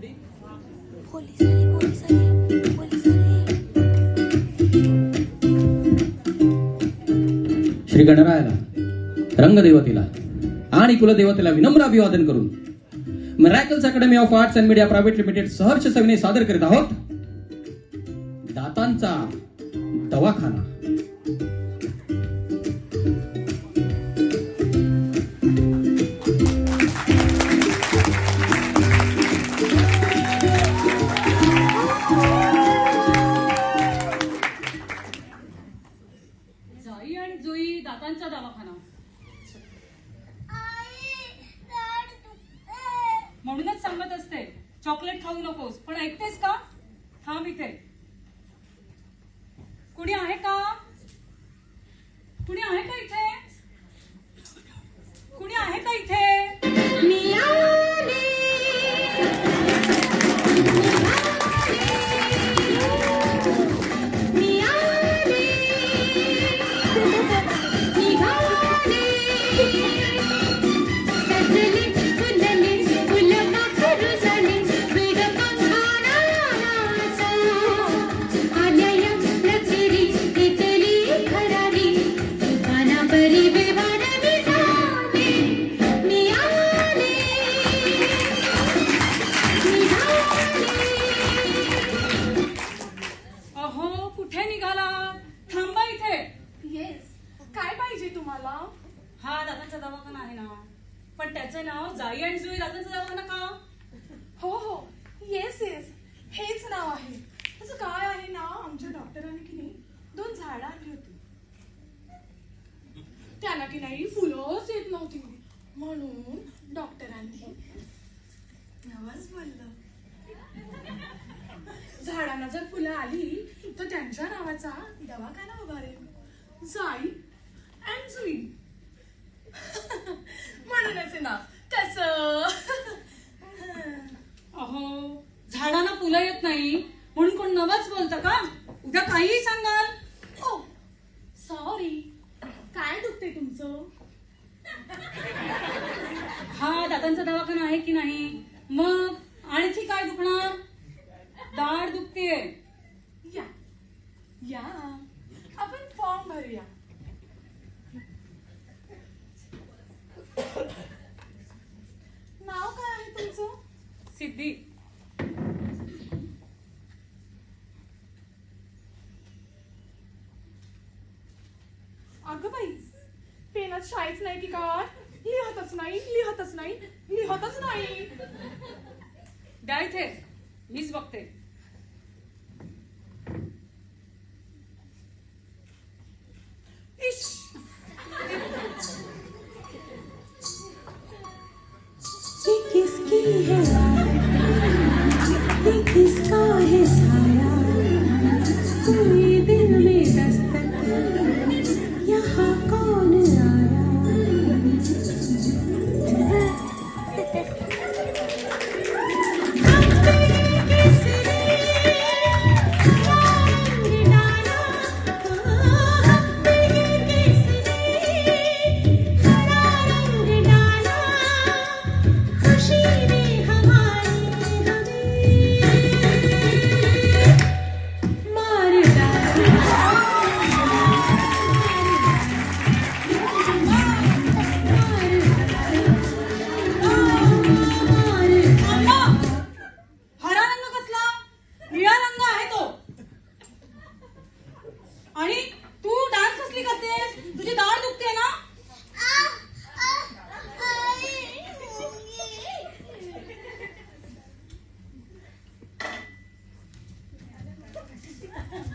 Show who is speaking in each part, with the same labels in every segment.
Speaker 1: Police आले, police आले, police आले.
Speaker 2: श्री गणरायाला, रंगदेवतेला आणि कुलदेवतेला विनम्र अभिवादन करून miracles academy of arts and media private limited सहर्ष सविनय सादर करीत आहोत दातांचा दवाखाना.
Speaker 3: जाई आणि जुई दातांचा दवाखाना. म्हणूनच सांगत असते चॉकलेट खाऊ नकोस, पण ऐकतेस का? थांब इथे. कुणी आहे का? कुणी आहे का इथे? कुणी आहे का इथे?
Speaker 1: मी आले. मी आले. निघाले. सजले, फुलले, फुलपाखरू झाले, वेगपंखाना नाचा. आल्या या लचेरी, इथली खरारी, पानापरी बेवान मी झाले. मी आले.
Speaker 3: अहो, कुठे निघाला? थांबा इथे.
Speaker 4: येस, काय पाहिजे तुम्हाला?
Speaker 3: हा दातांचा दवाखाना आहे ना, पण त्याचं नाव जाई आणि जुई दातांचा दवाखाना का?
Speaker 4: हो हो, येस येस, हेच नाव आहे. त्याचं काय आहे ना, आमच्या डॉक्टरांनी की नाही 2 झाडं आणली होती. त्यांना की नाही फुलंच येत नव्हती, म्हणून डॉक्टरांनी नवस बोललं, झाडांना जर फुलं आली तर त्यांच्या नावाचा दवाखाना उभारेल, जाई अँड जुई. म्हणूनच ना कसं.
Speaker 3: अहो, झाडांना फुलं येत नाही म्हणून कोण नवच बोलतं का? उद्या काहीही सांगाल.
Speaker 4: ओ सॉरी, काय दुखते तुमचं?
Speaker 3: हा दातांचा दवाखाना आहे की नाही? मग आणखी काय दुखणार? दाढ दुखतेय.
Speaker 4: या या, आपण फॉर्म भरूया. नाव काय आहे तुमचं?
Speaker 3: सिद्धी.
Speaker 4: अगं बाई, पेनात शाईच नाही की काय? लिहतच नाही, लिहतच नाही, लिहतच नाही.
Speaker 3: द्या इथे, मीच बघते.
Speaker 4: इश,
Speaker 1: ये किसकी है ये किसका है साया, कोई दिल में दस्तक यहाँ कौन आया.
Speaker 3: हरा रंग कसला? निळा रंग आहे तो. आणि तू डान्स कसली करतेस? तुझी दाढ दुखते ना?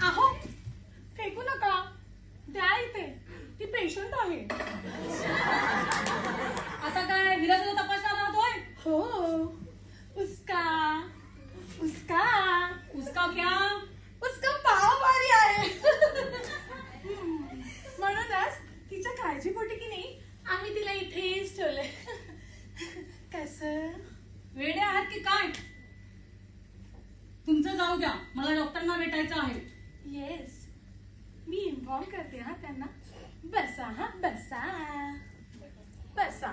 Speaker 4: अहो फेकू नका, द्या इथे, ती पेशंट आहे.
Speaker 3: आता काय विराजाचा तपासणार राहतोय?
Speaker 4: हो, उसका उसका
Speaker 3: उसका क्या?
Speaker 4: उसका पाव भारी आहे. म्हणूनच तिच्या काळजीपोटी की नाही आम्ही तिला इथेच ठेवले. कसं?
Speaker 3: वेडे आहात की काय? तुमचं जाऊ द्या, मला डॉक्टरना भेटायचं आहे.
Speaker 4: येस, मी इन्फॉर्म करते हा त्यांना. बसा हा, बसा बसा.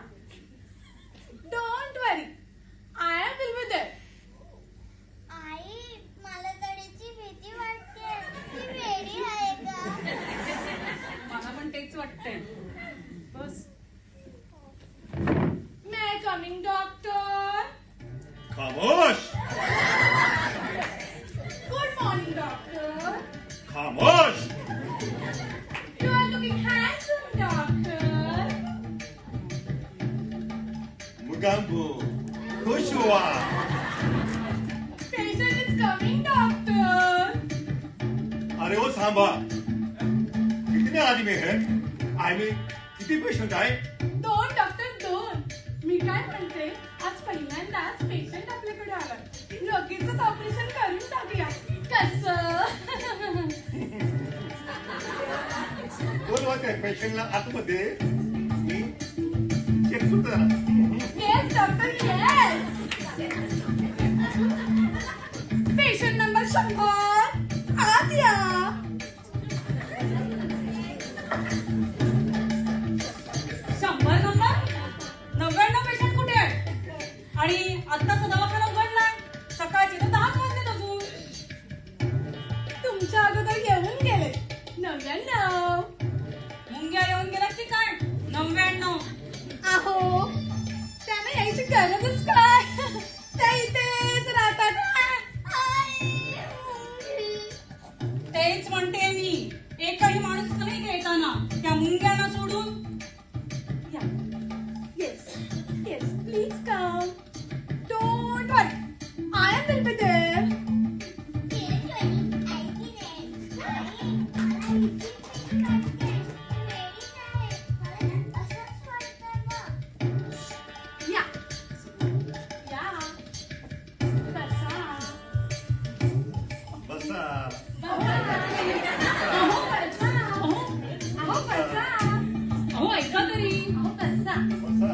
Speaker 4: Don't worry, I will be there.
Speaker 5: खामोश.
Speaker 4: Good morning doctor.
Speaker 5: खामोश.
Speaker 4: You are looking handsome doctor.
Speaker 5: Mogambo खुश हुआ.
Speaker 4: Patient is coming doctor.
Speaker 5: अरे ओ सांबा, कितने आदमी हैं? आय मीन किती पेशंट आहे?
Speaker 4: 2 डॉक्टर 2. मी काय म्हणते, आज पहिल्यांदाच पेशंट आपल्याकडे आला. लगेचच ऑपरेशन करून टाकूया. कसं?
Speaker 5: बोलवा त्या पेशंटला आतमध्ये. मी चेक करतो जरा.
Speaker 4: Yes doctor yes. Patient number 100 आत या.
Speaker 3: शंभर नंबर 99 पेशंट कुठे आहे? आणि आत्ताचा दवाखाना उघडलाय. सकाळचे तर 10 वाजलेत अजून.
Speaker 4: तुमच्या अगोदर येऊन गेले. 99.
Speaker 3: मुंग्या येऊन गेल्या की काय? 99.
Speaker 4: अहो त्यांना यायची गरजच काय? त्या इथेच राहतात.
Speaker 3: तेच म्हणते मी. एकही माणूस नाही घेताना त्या मुंग्यांना सोडून.
Speaker 4: Yes yes please come. Don't worry, I am will be there. या या बसा.
Speaker 5: बसा.
Speaker 4: अहो बसा. अहो बसा.
Speaker 3: अहो ऐका तरी.
Speaker 4: अहो बसा.
Speaker 5: बसा.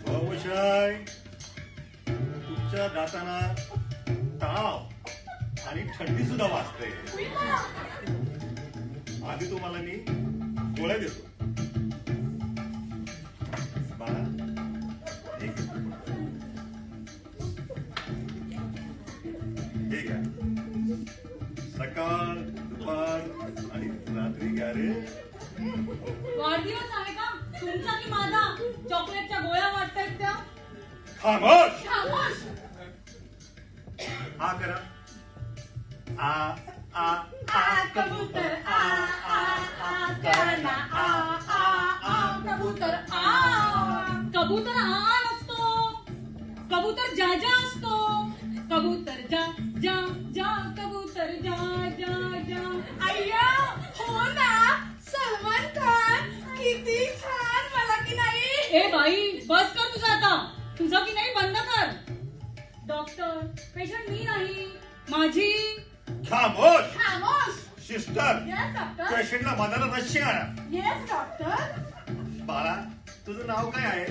Speaker 5: भाऊसाहेब, तुमच्या दातांना ताव आणि थंडी सुद्धा वाजते. आधी तुम्हाला मी गोळ्या देतो. बाळा, ठीक आहे. ठीक आहे. सकाळ, दुपार आणि रात्री घ्या रे.
Speaker 3: वाढदिवस आहे का तुमचा की माझा? चॉकलेटच्या गोळ्या वाटतायत त्या.
Speaker 5: खामोश.
Speaker 4: खामोश.
Speaker 5: हा करा. आ आ
Speaker 4: आ कबूतर आ आ आ करना आ आ आ कबूतर आ.
Speaker 3: कबूतर आ नसतो. कबूतर जा जा असतो. कबूतर जा जा जा. कबूतर जा जा जा.
Speaker 4: अय्या हो ना, सलमान खान किती छान. मला की नाही.
Speaker 3: ए बाई बस कर तुझं आता. तुझं की नाही बंद कर. डॉक्टर पेशंट मी नाही माझी.
Speaker 5: खामोश.
Speaker 4: खामोश.
Speaker 5: Sister,
Speaker 4: yes doctor.
Speaker 5: पेशंटला मनाला रशी आणा.
Speaker 4: Yes doctor.
Speaker 5: बाळा, तुझं नाव काय आहे?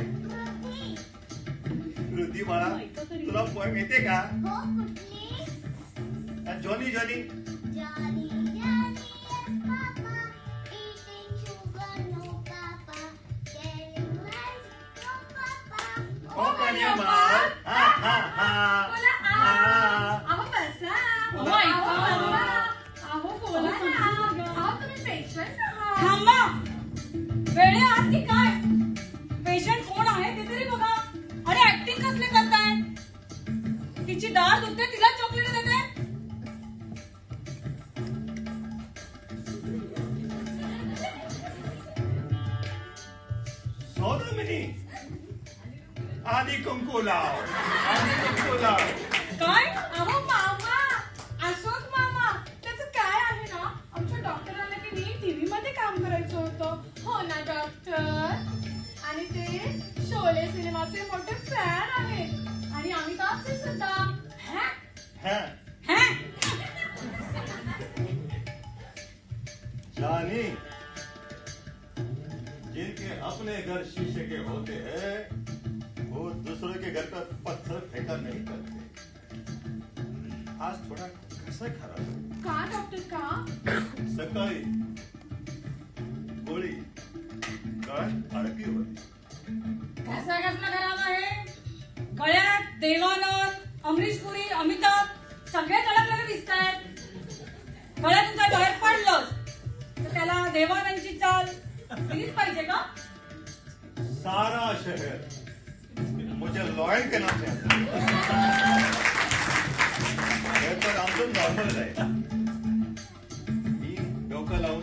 Speaker 5: कृती. बाळा, तुला पोएम येते का? Johnny Johnny. हो कन्यामार. हा हा हा.
Speaker 4: बोला आ.
Speaker 5: हा.
Speaker 4: अहो बसा.
Speaker 3: अहो,
Speaker 4: अहो
Speaker 3: ऐका.
Speaker 4: बसा. अहो बोला ना. अहो तुम्ही पेशंट आहात.
Speaker 3: थांबा. वेळे आहात की काय? पेशंट कोण आहे ते तरी बघा. अरे ऍक्टिंग कसले करताय? तिची दाढ दुखते तिला चॉकलेट देते.
Speaker 5: सौदामिनी, आधी कुंकू लाव. आधी कुंकू लाव.
Speaker 3: काय?
Speaker 4: अहो मामा, अशोक मामा, त्याचं काय आहे ना, आमच्या डॉक्टरांना की नाही टीव्ही मध्ये काम करायचं होतं. हो ना डॉक्टर. आणि ते शोले सिनेमाचे मोठे फॅन आहेत. आणि अमिताभचे सुद्धा. हॅ?
Speaker 5: है
Speaker 3: हैं?
Speaker 5: जानी, जिनके अपने घर शीशे के होते हैं वो दूसरों के घर पर पत्थर फेंका नहीं करते. आज थोडा कसा खराब आहे.
Speaker 4: का डॉक्टर का?
Speaker 5: सकाळी गोळी काय आरती होती.
Speaker 3: कसा कसला खराब आहे? गळ्यात देवानंद, अमरीश पुरी, अमिताभ सगळेच अडकलेले दिसतायत. गळ्यातून काय बाहेर पडलंच तर त्याला देवानंदची चाल दिलीच पाहिजे का?
Speaker 5: सारा शहर मुझे लॉयल के नाम से आता है. हे तर आमचं नॉर्मल आहे. मी डोकं लावून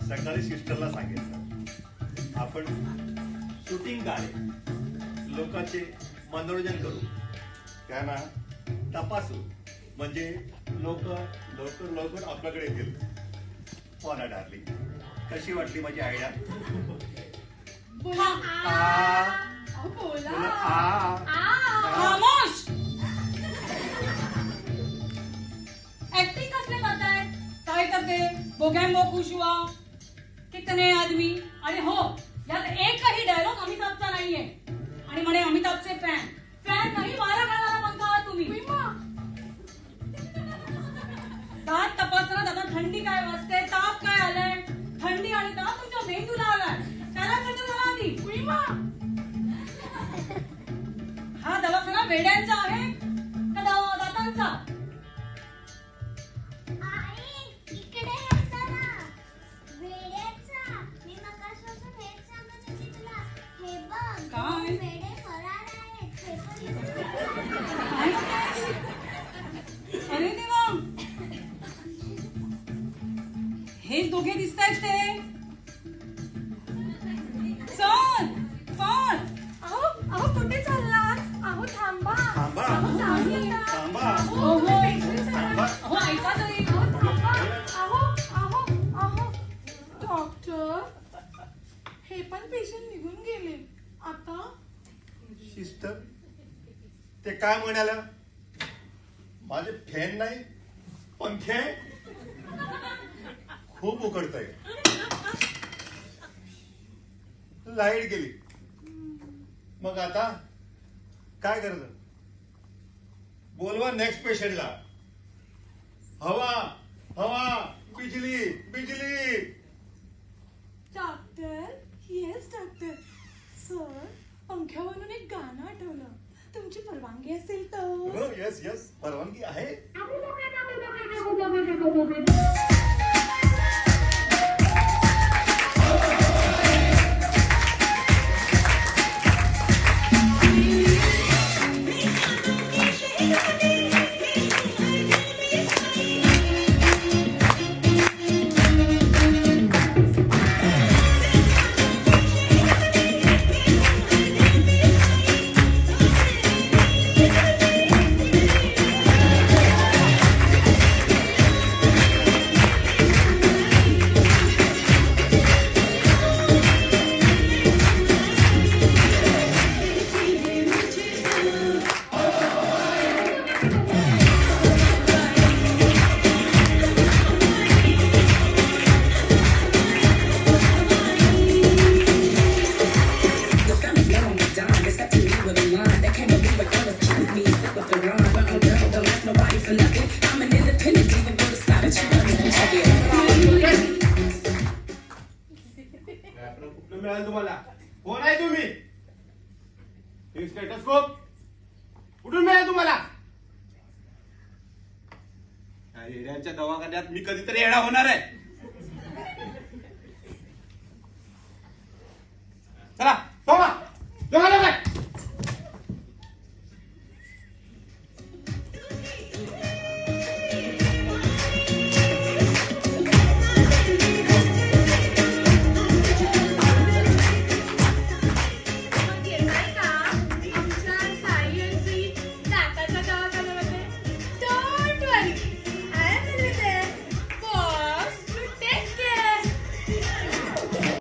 Speaker 5: सकाळी सिस्टरला सांगितलं आपण शूटिंग काढे, लोकांचे मनोरंजन करू, त्यांना तपासू, म्हणजे लोक लवकर लवकर आपल्याकडे येतील. पोना डार्लिंग, कशी वाटली माझी आयडिया?
Speaker 4: बोला आ. अहो, बोला आ.
Speaker 3: खामोश. ऍक्टिंग कसले करताय? काय करते? बोगॅम्बो खुश हुआ, कितने आदमी, आणि हो यात एकही डायलॉग अमिताभचा नाहीये. आणि म्हणे अमिताभचे फॅन नाही, मारा घालणारा पंखा आहात तुम्ही. दात तपासताना दादा थंडी काय वाजते, ताप काय आलाय, थंडी आणि ताप तुमच्या मेंदूला आलाय, त्याला कसं झाला आधी? हा दवाखाना वेड्यांचा आहे का दातांचा?
Speaker 6: आई, इकडे हे जरा. वेड्याचा. मी मगाचपासून हेच सांगत होती तुला. हे बघ,
Speaker 3: काय?
Speaker 6: दोन वेडे फरार आहेत. हे पण इकडे.
Speaker 3: अरे देवा, हेच दोघे दिसतायत ते. चल पण
Speaker 4: अहो अहो कुठे चाललात? अहो थांबा.
Speaker 5: थांबा.
Speaker 4: अहो जाऊया.
Speaker 5: थांबा.
Speaker 3: अहो
Speaker 5: थांबा.
Speaker 3: अहो ऐका तरी.
Speaker 4: अहो थांबा. अहो अहो अहो डॉक्टर, हे पण पेशंट निघून गेले. आता
Speaker 5: सिस्टर, ते काय म्हणाला? माझे फॅन नाही, पंखे खूप उकडतंय. लाईट गेली, मग आता काय करायचं? बोलवा नेक्स्ट पेशंटला. हवा हवा, बिजली बिजली.
Speaker 4: Doctor, yes doctor. सर, पंख्यावरून एक गाणं आठवलं. तुमची परवानगी असेल तर.
Speaker 5: हो, येस येस, परवानगी आहे.
Speaker 7: कुठलं मिळालं तुम्हाला? कोण आहे तुम्ही? हे स्टेटस्कोप कुठून मिळालं तुम्हाला? या येड्यांच्या दवाखान्यात मी कधीतरी येडा होणार आहे. चला,